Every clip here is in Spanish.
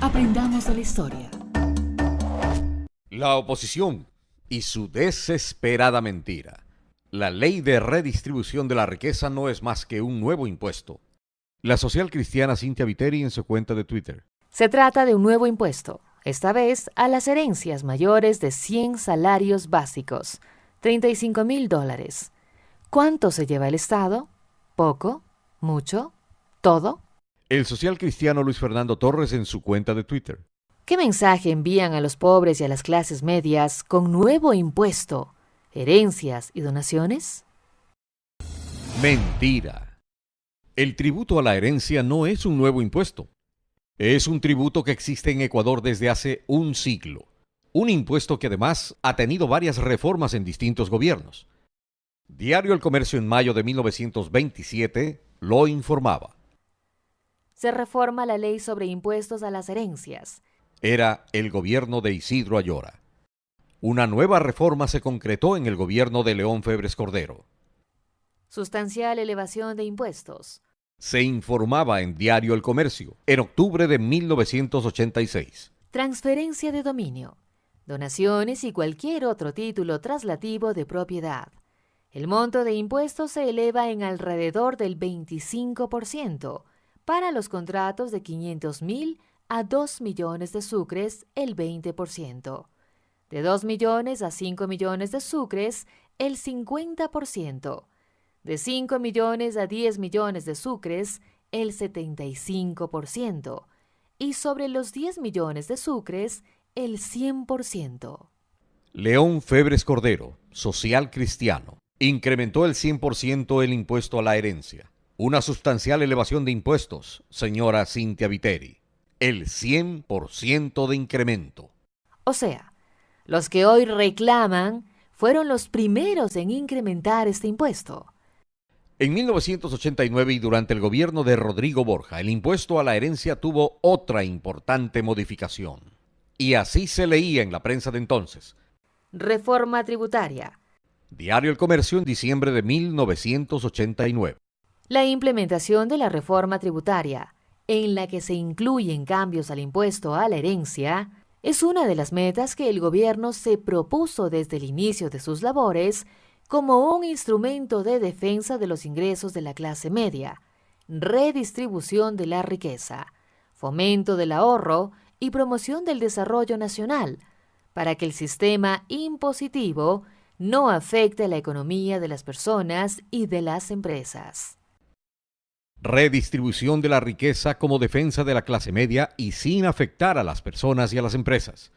Aprendamos de la historia. La oposición y su desesperada mentira. La ley de redistribución de la riqueza no es más que un nuevo impuesto. La social cristiana Cynthia Viteri en su cuenta de Twitter. Se trata de un nuevo impuesto, esta vez a las herencias mayores de 100 salarios básicos, $35,000. ¿Cuánto se lleva el Estado? ¿Poco? ¿Mucho? ¿Todo? El social cristiano Luis Fernando Torres en su cuenta de Twitter. ¿Qué mensaje envían a los pobres y a las clases medias con nuevo impuesto, herencias y donaciones? Mentira. El tributo a la herencia no es un nuevo impuesto. Es un tributo que existe en Ecuador desde hace un siglo. Un impuesto que además ha tenido varias reformas en distintos gobiernos. Diario El Comercio en mayo de 1927 lo informaba. Se reforma la ley sobre impuestos a las herencias. Era el gobierno de Isidro Ayora. Una nueva reforma se concretó en el gobierno de León Febres Cordero. Sustancial elevación de impuestos. Se informaba en Diario El Comercio, en octubre de 1986. Transferencia de dominio, donaciones y cualquier otro título traslativo de propiedad. El monto de impuestos se eleva en alrededor del 25%, para los contratos de 500,000 a 2 millones de sucres, el 20%. De 2 millones a 5 millones de sucres, el 50%. De 5 millones a 10 millones de sucres, el 75%. Y sobre los 10 millones de sucres, el 100%. León Febres Cordero, social cristiano, incrementó el 100% el impuesto a la herencia. Una sustancial elevación de impuestos, señora Cynthia Viteri. El 100% de incremento. O sea, los que hoy reclaman fueron los primeros en incrementar este impuesto. En 1989 y durante el gobierno de Rodrigo Borja, el impuesto a la herencia tuvo otra importante modificación. Y así se leía en la prensa de entonces. Reforma tributaria. Diario El Comercio en diciembre de 1989. La implementación de la reforma tributaria, en la que se incluyen cambios al impuesto a la herencia, es una de las metas que el gobierno se propuso desde el inicio de sus labores como un instrumento de defensa de los ingresos de la clase media, redistribución de la riqueza, fomento del ahorro y promoción del desarrollo nacional, para que el sistema impositivo no afecte la economía de las personas y de las empresas. Redistribución de la riqueza como defensa de la clase media y sin afectar a las personas y a las empresas.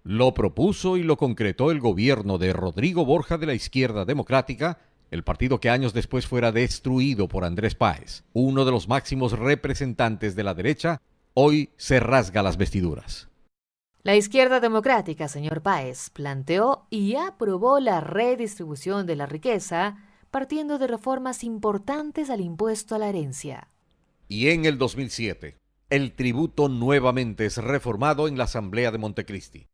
Lo propuso y lo concretó el gobierno de Rodrigo Borja de la Izquierda Democrática, el partido que años después fuera destruido por Andrés Páez, uno de los máximos representantes de la derecha. Hoy se rasga las vestiduras. La Izquierda Democrática, señor Páez, planteó y aprobó la redistribución de la riqueza partiendo de reformas importantes al impuesto a la herencia. Y en el 2007, el tributo nuevamente es reformado en la Asamblea de Montecristi.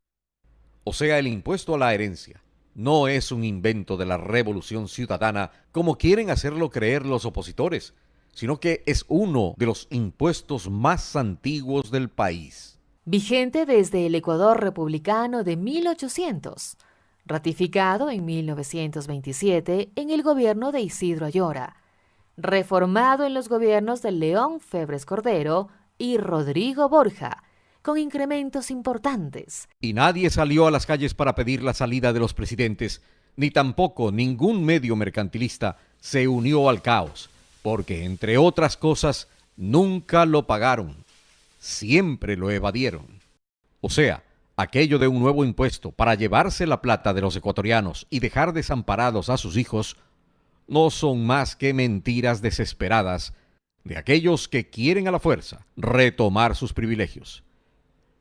O sea, el impuesto a la herencia no es un invento de la Revolución Ciudadana, como quieren hacerlo creer los opositores, sino que es uno de los impuestos más antiguos del país. Vigente desde el Ecuador republicano de 1800, ratificado en 1927 en el gobierno de Isidro Ayora, reformado en los gobiernos de León Febres Cordero y Rodrigo Borja, con incrementos importantes. Y nadie salió a las calles para pedir la salida de los presidentes, ni tampoco ningún medio mercantilista se unió al caos, porque, entre otras cosas, nunca lo pagaron, siempre lo evadieron. O sea, aquello de un nuevo impuesto para llevarse la plata de los ecuatorianos y dejar desamparados a sus hijos, no son más que mentiras desesperadas de aquellos que quieren a la fuerza retomar sus privilegios.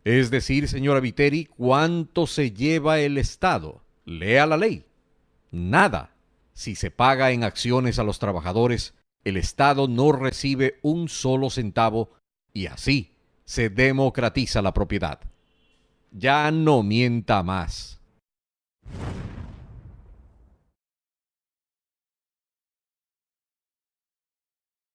Es decir, señora Viteri, ¿cuánto se lleva el Estado? Lea la ley. Nada. Si se paga en acciones a los trabajadores, el Estado no recibe un solo centavo y así se democratiza la propiedad. Ya no mienta más.